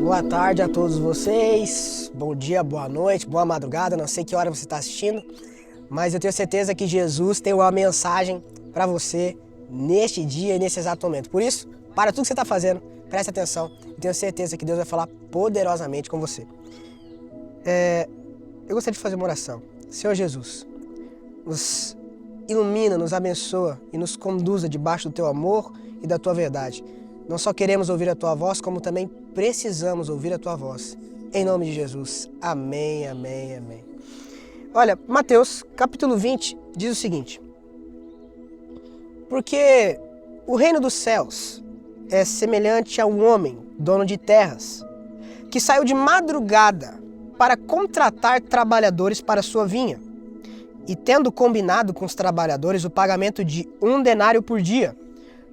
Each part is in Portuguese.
Boa tarde a todos vocês, bom dia, boa noite, boa madrugada, não sei que hora você está assistindo, mas eu tenho certeza que Jesus tem uma mensagem para você neste dia e nesse exato momento. Por isso, para tudo que você está fazendo, preste atenção e tenho certeza que Deus vai falar poderosamente com você. Eu gostaria de fazer uma oração. Senhor Jesus, nos ilumina, nos abençoa e nos conduza debaixo do Teu amor e da Tua verdade. Não só queremos ouvir a Tua voz, como também precisamos ouvir a Tua voz. Em nome de Jesus. Amém, amém, amém. Olha, Mateus, capítulo 20, diz o seguinte. Porque o reino dos céus é semelhante a um homem, dono de terras, que saiu de madrugada para contratar trabalhadores para sua vinha. E tendo combinado com os trabalhadores o pagamento de 1 denário por dia,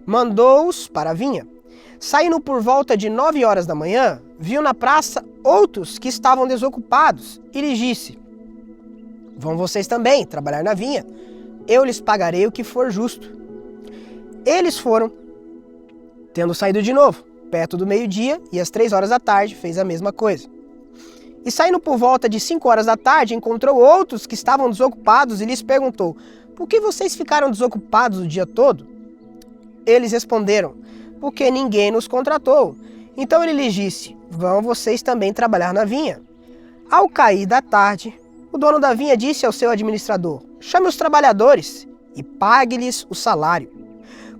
mandou-os para a vinha. Saindo por volta de 9 horas da manhã, viu na praça outros que estavam desocupados e lhes disse: vão vocês também trabalhar na vinha, eu lhes pagarei o que for justo. Eles foram, tendo saído de novo, perto do meio-dia, e às 3 horas da tarde fez a mesma coisa. E saindo por volta de 5 horas da tarde, encontrou outros que estavam desocupados e lhes perguntou: por que vocês ficaram desocupados o dia todo? Eles responderam: porque ninguém nos contratou. Então ele lhes disse: vão vocês também trabalhar na vinha. Ao cair da tarde, o dono da vinha disse ao seu administrador: chame os trabalhadores e pague-lhes o salário,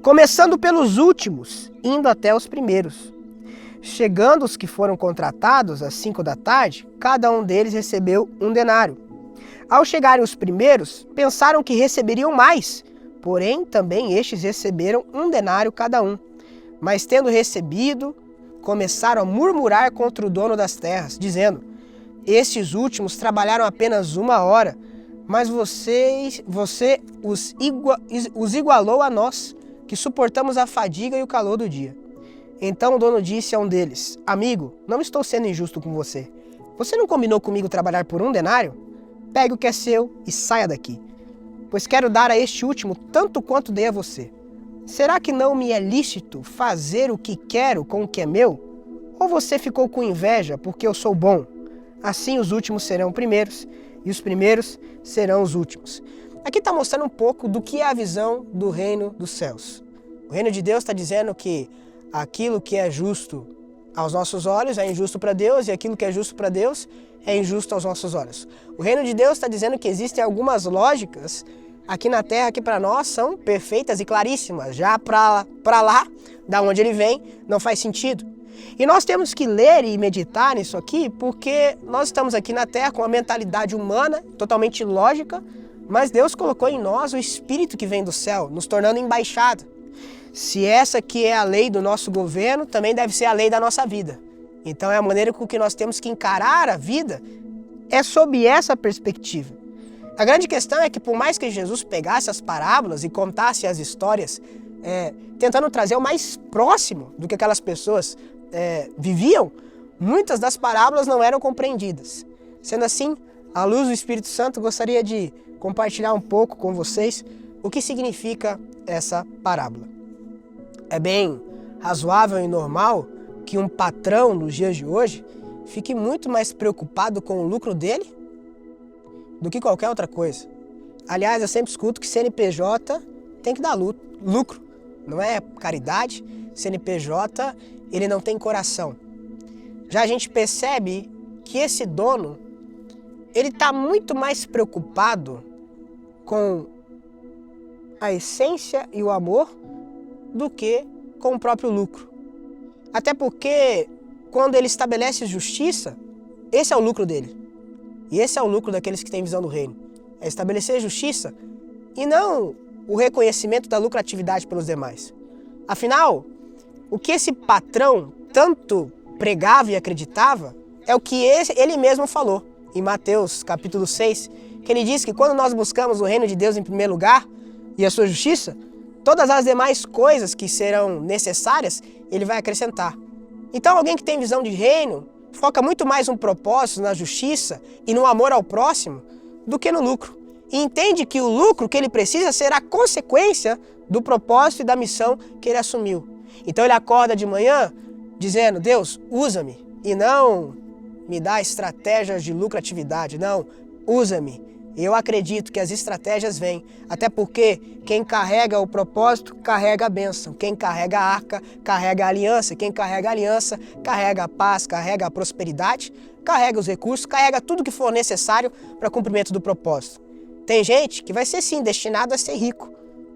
começando pelos últimos, indo até os primeiros. Chegando os que foram contratados às 5 da tarde, cada um deles recebeu 1 denário. Ao chegarem os primeiros, pensaram que receberiam mais, porém também estes receberam 1 denário cada um. Mas tendo recebido, começaram a murmurar contra o dono das terras, dizendo: estes últimos trabalharam apenas 1 hora, mas você os igualou a nós, que suportamos a fadiga e o calor do dia. Então o dono disse a um deles: amigo, não estou sendo injusto com você. Você não combinou comigo trabalhar por 1 denário? Pegue o que é seu e saia daqui, pois quero dar a este último tanto quanto dei a você. Será que não me é lícito fazer o que quero com o que é meu? Ou você ficou com inveja porque eu sou bom? Assim os últimos serão primeiros e os primeiros serão os últimos. Aqui está mostrando um pouco do que é a visão do reino dos céus. O reino de Deus está dizendo que aquilo que é justo aos nossos olhos é injusto para Deus, e aquilo que é justo para Deus é injusto aos nossos olhos. O reino de Deus está dizendo que existem algumas lógicas aqui na Terra que para nós são perfeitas e claríssimas. Já para lá, da onde ele vem, não faz sentido. E nós temos que ler e meditar nisso aqui, porque nós estamos aqui na Terra com uma mentalidade humana, totalmente lógica, mas Deus colocou em nós o Espírito que vem do céu, nos tornando embaixada. Se essa aqui é a lei do nosso governo, também deve ser a lei da nossa vida. Então é a maneira com que nós temos que encarar a vida, é sob essa perspectiva. A grande questão é que por mais que Jesus pegasse as parábolas e contasse as histórias, tentando trazer o mais próximo do que aquelas pessoas viviam, muitas das parábolas não eram compreendidas. Sendo assim, à luz do Espírito Santo, gostaria de compartilhar um pouco com vocês o que significa essa parábola. É bem razoável e normal que um patrão nos dias de hoje fique muito mais preocupado com o lucro dele do que qualquer outra coisa. Aliás, eu sempre escuto que CNPJ tem que dar lucro. Não é caridade. CNPJ, ele não tem coração. Já a gente percebe que esse dono, ele está muito mais preocupado com a essência e o amor do que com o próprio lucro. Até porque, quando ele estabelece justiça, esse é o lucro dele. E esse é o lucro daqueles que têm visão do reino. É estabelecer justiça e não o reconhecimento da lucratividade pelos demais. Afinal, o que esse patrão tanto pregava e acreditava é o que ele mesmo falou em Mateus capítulo 6, que ele diz que quando nós buscamos o reino de Deus em primeiro lugar e a sua justiça, todas as demais coisas que serão necessárias, ele vai acrescentar. Então alguém que tem visão de reino foca muito mais no propósito, na justiça e no amor ao próximo do que no lucro. E entende que o lucro que ele precisa será consequência do propósito e da missão que ele assumiu. Então ele acorda de manhã dizendo: Deus, usa-me, e não me dá estratégias de lucratividade. Não, usa-me. Eu acredito que as estratégias vêm, até porque quem carrega o propósito, carrega a bênção. Quem carrega a arca, carrega a aliança. Quem carrega a aliança, carrega a paz, carrega a prosperidade, carrega os recursos, carrega tudo que for necessário para o cumprimento do propósito. Tem gente que vai ser, sim, destinado a ser rico,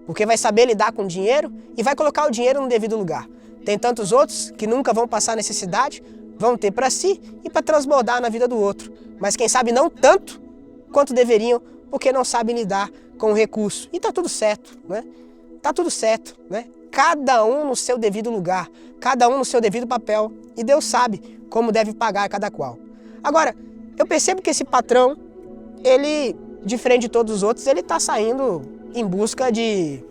porque vai saber lidar com o dinheiro e vai colocar o dinheiro no devido lugar. Tem tantos outros que nunca vão passar necessidade, vão ter para si e para transbordar na vida do outro. Mas quem sabe não tanto quanto deveriam, porque não sabem lidar com o recurso. E tá tudo certo, né? Tá tudo certo, né? Cada um no seu devido lugar, cada um no seu devido papel, e Deus sabe como deve pagar cada qual. Agora, eu percebo que esse patrão, ele, diferente de todos os outros, ele tá saindo em busca de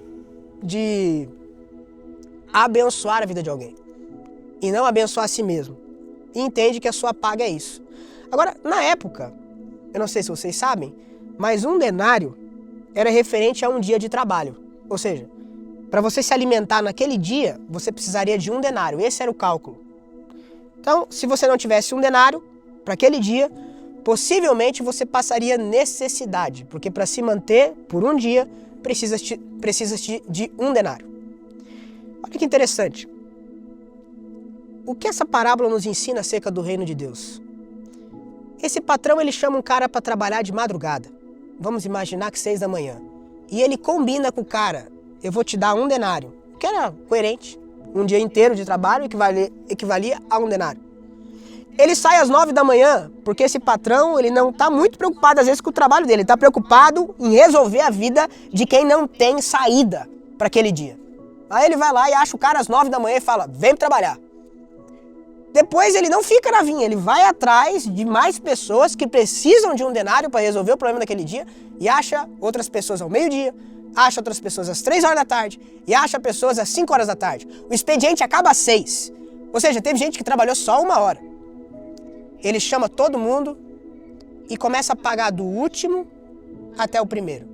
abençoar a vida de alguém, e não abençoar a si mesmo. E entende que a sua paga é isso. Agora, na época, eu não sei se vocês sabem, mas um denário era referente a um dia de trabalho. Ou seja, para você se alimentar naquele dia, você precisaria de um denário. Esse era o cálculo. Então, se você não tivesse um denário para aquele dia, possivelmente você passaria necessidade, porque para se manter por um dia, precisa de um denário. Olha que interessante. O que essa parábola nos ensina acerca do reino de Deus? Esse patrão, ele chama um cara para trabalhar de madrugada. Vamos imaginar que 6 da manhã. E ele combina com o cara, eu vou te dar um denário. Que era coerente. Um dia inteiro de trabalho equivalia a um denário. Ele sai às 9 da manhã, porque esse patrão, ele não está muito preocupado às vezes com o trabalho dele. Ele está preocupado em resolver a vida de quem não tem saída para aquele dia. Aí ele vai lá e acha o cara às 9 da manhã e fala, vem trabalhar. Depois ele não fica na vinha, ele vai atrás de mais pessoas que precisam de um denário para resolver o problema daquele dia e acha outras pessoas ao meio-dia, acha outras pessoas às 3 horas da tarde e acha pessoas às 5 horas da tarde. O expediente acaba às 6. Ou seja, teve gente que trabalhou só 1 hora. Ele chama todo mundo e começa a pagar do último até o primeiro.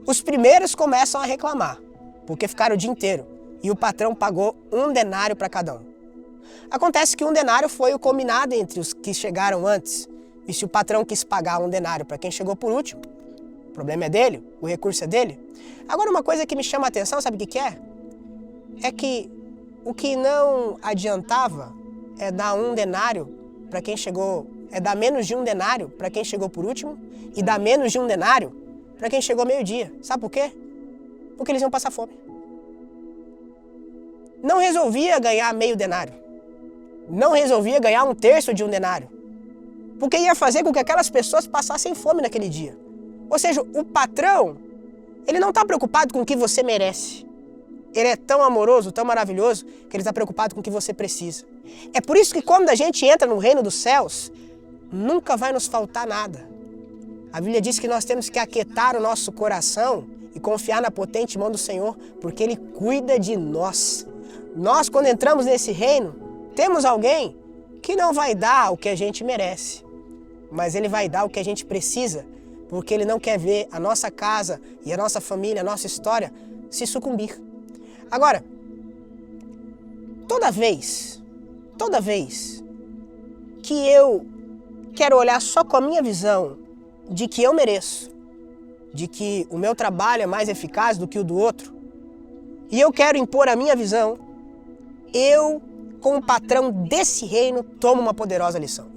Os primeiros começam a reclamar, porque ficaram o dia inteiro e o patrão pagou um denário para cada um. Acontece que um denário foi o combinado entre os que chegaram antes. E se o patrão quis pagar um denário para quem chegou por último, o problema é dele, o recurso é dele. Agora, uma coisa que me chama a atenção, sabe o que é? É que o que não adiantava é dar um denário para quem chegou, é dar menos de um denário para quem chegou por último e dar menos de um denário para quem chegou meio-dia. Sabe por quê? Porque eles iam passar fome. Não resolvia ganhar meio denário. Não resolvia ganhar 1/3 de um denário, porque ia fazer com que aquelas pessoas passassem fome naquele dia. Ou seja, o patrão, ele não está preocupado com o que você merece. Ele é tão amoroso, tão maravilhoso, que ele está preocupado com o que você precisa. É por isso que quando a gente entra no reino dos céus, nunca vai nos faltar nada. A Bíblia diz que nós temos que aquietar o nosso coração e confiar na potente mão do Senhor, porque Ele cuida de nós. Nós, quando entramos nesse reino, temos alguém que não vai dar o que a gente merece, mas Ele vai dar o que a gente precisa, porque Ele não quer ver a nossa casa e a nossa família, a nossa história se sucumbir. Agora, toda vez que eu quero olhar só com a minha visão de que eu mereço, de que o meu trabalho é mais eficaz do que o do outro, e eu quero impor a minha visão, eu, como patrão desse reino, tomo uma poderosa lição.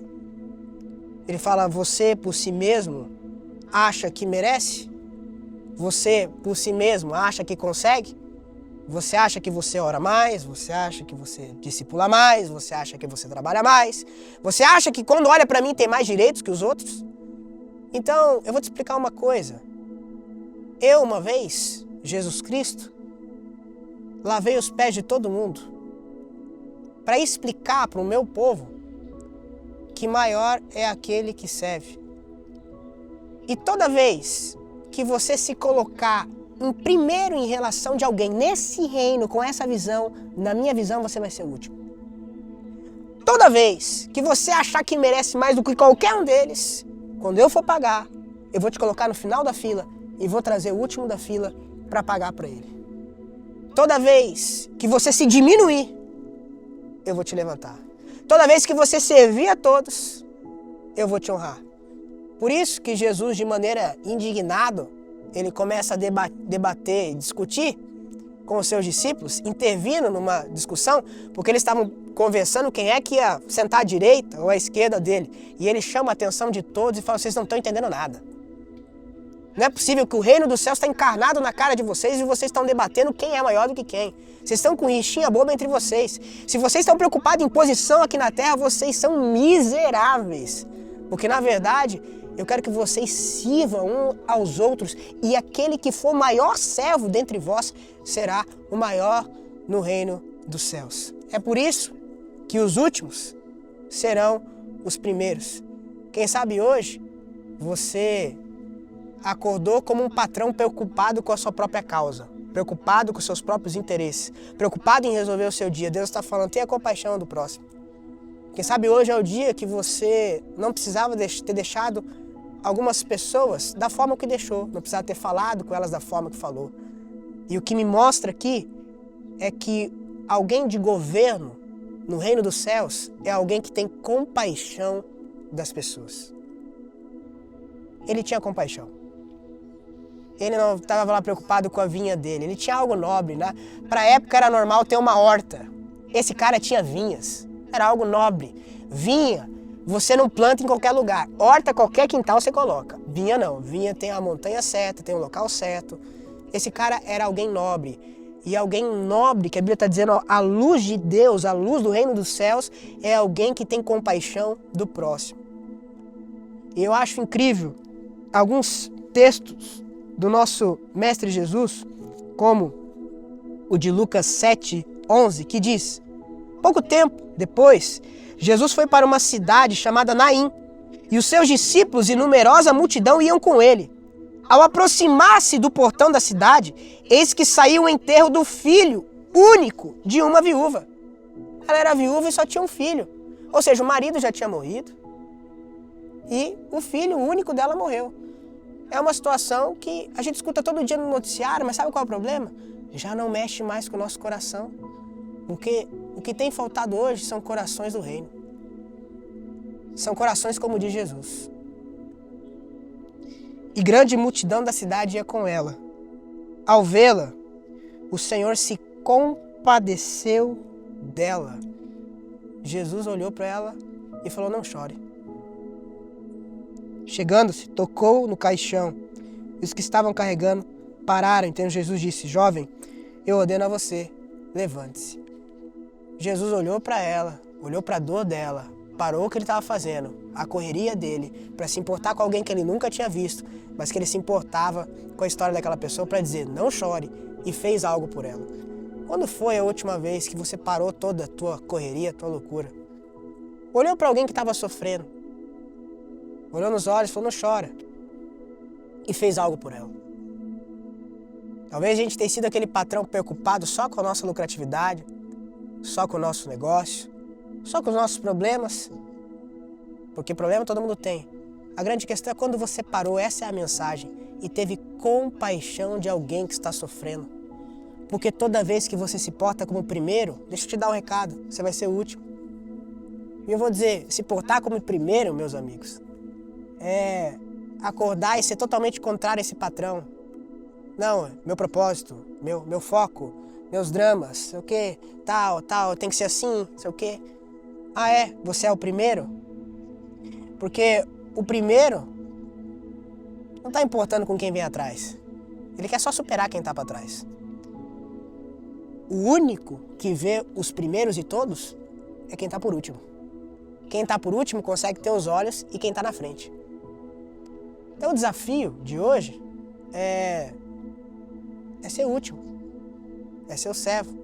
Ele fala, você por si mesmo acha que merece? Você por si mesmo acha que consegue? Você acha que você ora mais? Você acha que você discipula mais? Você acha que você trabalha mais? Você acha que quando olha para mim tem mais direitos que os outros? Então, eu vou te explicar uma coisa. Eu, uma vez, Jesus Cristo, lavei os pés de todo mundo para explicar para o meu povo que maior é aquele que serve. E toda vez que você se colocar em primeiro em relação de alguém nesse reino, com essa visão, na minha visão você vai ser o último. Toda vez que você achar que merece mais do que qualquer um deles, quando eu for pagar, eu vou te colocar no final da fila e vou trazer o último da fila para pagar para ele. Toda vez que você se diminuir, eu vou te levantar. Toda vez que você servir a todos, eu vou te honrar. Por isso que Jesus, de maneira indignado, ele começa a debater e discutir com os seus discípulos, intervindo numa discussão, porque eles estavam conversando quem é que ia sentar à direita ou à esquerda dele. E ele chama a atenção de todos e fala, vocês não estão entendendo nada. Não é possível que o reino dos céus está encarnado na cara de vocês e vocês estão debatendo quem é maior do que quem. Vocês estão com rixinha boba entre vocês. Se vocês estão preocupados em posição aqui na terra, vocês são miseráveis. Porque na verdade, eu quero que vocês sirvam uns aos outros e aquele que for maior servo dentre vós será o maior no reino dos céus. É por isso que os últimos serão os primeiros. Quem sabe hoje você acordou como um patrão preocupado com a sua própria causa, preocupado com os seus próprios interesses, preocupado em resolver o seu dia. Deus está falando, tenha compaixão do próximo. Quem sabe hoje é o dia que você não precisava ter deixado algumas pessoas da forma que deixou, não precisava ter falado com elas da forma que falou. E o que me mostra aqui é que alguém de governo no reino dos céus é alguém que tem compaixão das pessoas. Ele tinha compaixão. Ele não estava lá preocupado com a vinha dele. Ele tinha algo nobre, né? Para a época era normal ter uma horta. Esse cara tinha vinhas. Era algo nobre. Vinha, você não planta em qualquer lugar. Horta, qualquer quintal você coloca. Vinha não. Vinha tem a montanha certa, tem o local certo. Esse cara era alguém nobre. E alguém nobre, que a Bíblia está dizendo, a luz de Deus, a luz do reino dos céus, é alguém que tem compaixão do próximo. E eu acho incrível alguns textos do nosso Mestre Jesus, como o de Lucas 7:11, que diz, pouco tempo depois, Jesus foi para uma cidade chamada Naim, e os seus discípulos e numerosa multidão iam com ele. Ao aproximar-se do portão da cidade, eis que saiu o enterro do filho único de uma viúva. Ela era viúva e só tinha um filho. Ou seja, o marido já tinha morrido e o filho único dela morreu. É uma situação que a gente escuta todo dia no noticiário, mas sabe qual é o problema? Já não mexe mais com o nosso coração. Porque o que tem faltado hoje são corações do reino. São corações como diz Jesus. E grande multidão da cidade ia com ela. Ao vê-la, o Senhor se compadeceu dela. Jesus olhou para ela e falou, não chore. Chegando-se, tocou no caixão. E os que estavam carregando pararam. Então Jesus disse, jovem, eu ordeno a você, levante-se. Jesus olhou para ela, olhou para a dor dela, parou o que ele estava fazendo, a correria dele, para se importar com alguém que ele nunca tinha visto, mas que ele se importava com a história daquela pessoa para dizer, não chore, e fez algo por ela. Quando foi a última vez que você parou toda a tua correria, a tua loucura? Olhou para alguém que estava sofrendo, olhou nos olhos e falou, não chora, e fez algo por ela. Talvez a gente tenha sido aquele patrão preocupado só com a nossa lucratividade, só com o nosso negócio, só com os nossos problemas, porque problema todo mundo tem. A grande questão é quando você parou, essa é a mensagem, e teve compaixão de alguém que está sofrendo. Porque toda vez que você se porta como o primeiro, deixa eu te dar um recado, você vai ser o último. E eu vou dizer, se portar como o primeiro, meus amigos, é acordar e ser totalmente contrário a esse patrão. Não, meu propósito, meu foco, meus dramas, sei o quê, tal, tem que ser assim, sei o quê. Ah, é? Você é o primeiro? Porque o primeiro não está importando com quem vem atrás. Ele quer só superar quem está para trás. O único que vê os primeiros e todos é quem está por último. Quem está por último consegue ter os olhos e quem está na frente. Então o desafio de hoje é ser o último. É ser o servo.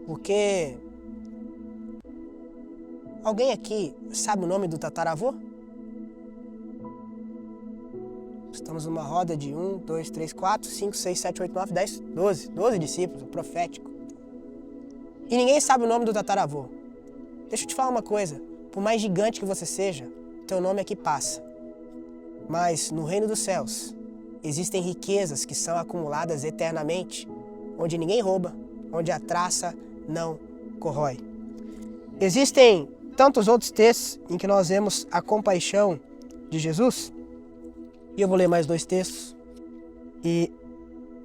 Porque alguém aqui sabe o nome do tataravô? Estamos numa roda de 1, 2, 3, 4, 5, 6, 7, 8, 9, 10, 12 discípulos, profético. E ninguém sabe o nome do tataravô. Deixa eu te falar uma coisa, por mais gigante que você seja, teu nome aqui passa. Mas no reino dos céus, existem riquezas que são acumuladas eternamente, onde ninguém rouba, onde a traça não corrói. Existem tantos outros textos em que nós vemos a compaixão de Jesus. E eu vou ler mais 2 textos e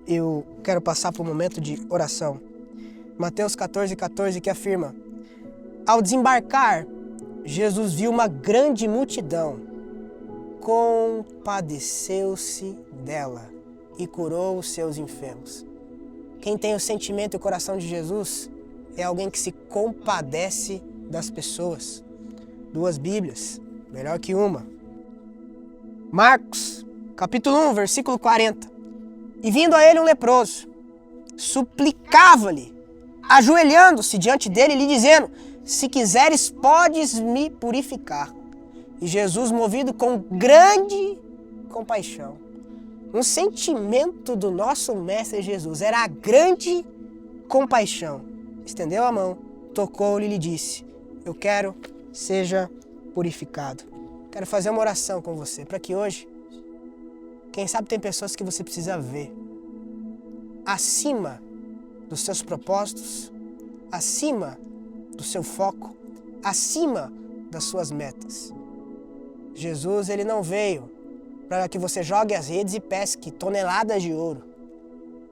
eu quero passar por um momento de oração. Mateus 14:14, que afirma: ao desembarcar, Jesus viu uma grande multidão, compadeceu-se dela e curou os seus enfermos. Quem tem o sentimento e o coração de Jesus é alguém que se compadece das pessoas. 2 Bíblias, melhor que uma. Marcos, capítulo 1, versículo 40. E vindo a ele um leproso, suplicava-lhe, ajoelhando-se diante dele, lhe dizendo: se quiseres, podes me purificar. E Jesus, movido com grande compaixão, um sentimento do nosso Mestre Jesus era a grande compaixão, estendeu a mão, tocou-lhe e lhe disse: eu quero, seja purificado. Quero fazer uma oração com você, para que hoje, quem sabe tem pessoas que você precisa ver acima dos seus propósitos, acima do seu foco, acima das suas metas. Jesus, ele não veio para que você jogue as redes e pesque toneladas de ouro,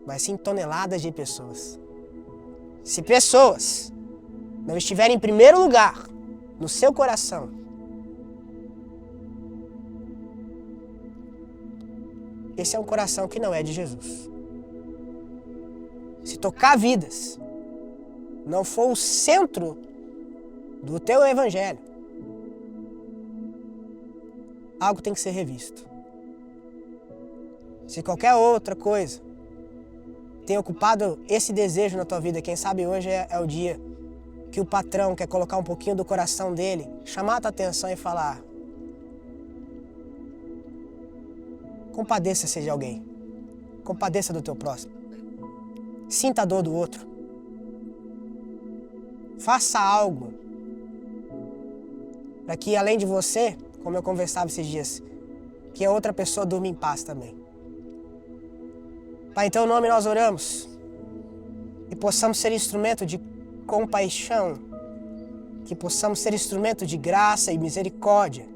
mas sim toneladas de pessoas. Se pessoas não estiverem em primeiro lugar no seu coração, esse é um coração que não é de Jesus. Se tocar vidas não for o centro do teu evangelho, algo tem que ser revisto. Se qualquer outra coisa tem ocupado esse desejo na tua vida, quem sabe hoje é o dia que o patrão quer colocar um pouquinho do coração dele, chamar a tua atenção e falar: compadeça-se de alguém, compadeça do teu próximo, sinta a dor do outro, faça algo para que, além de você, como eu conversava esses dias, que a outra pessoa durma em paz também. Pai, em teu nome nós oramos e possamos ser instrumento de compaixão, que possamos ser instrumento de graça e misericórdia,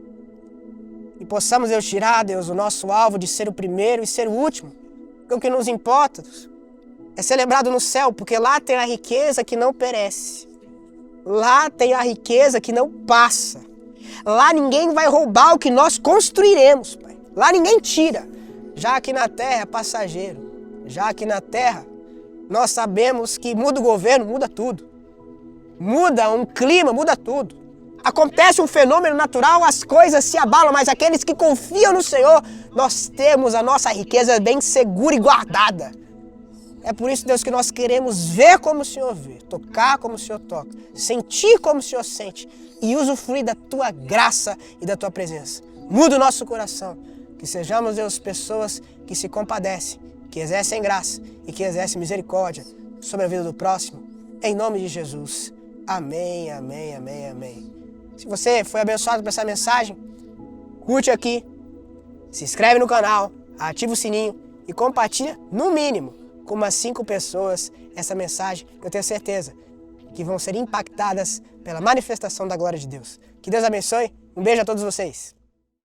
e possamos, Deus, tirar, Deus, o nosso alvo de ser o primeiro e ser o último, porque o que nos importa é ser lembrado no céu, porque lá tem a riqueza que não perece, lá tem a riqueza que não passa, lá ninguém vai roubar o que nós construiremos, Pai. Lá ninguém tira, já aqui na terra é passageiro. Já aqui na terra, nós sabemos que muda o governo, muda tudo. Muda um clima, muda tudo. Acontece um fenômeno natural, as coisas se abalam, mas aqueles que confiam no Senhor, nós temos a nossa riqueza bem segura e guardada. É por isso, Deus, que nós queremos ver como o Senhor vê, tocar como o Senhor toca, sentir como o Senhor sente e usufruir da Tua graça e da Tua presença. Muda o nosso coração, que sejamos, Deus, pessoas que se compadecem, que exercem graça e que exercem misericórdia sobre a vida do próximo, em nome de Jesus. Amém, amém, amém, amém. Se você foi abençoado por essa mensagem, curte aqui, se inscreve no canal, ativa o sininho e compartilha, no mínimo, com umas 5 pessoas essa mensagem, que eu tenho certeza que vão ser impactadas pela manifestação da glória de Deus. Que Deus abençoe, um beijo a todos vocês.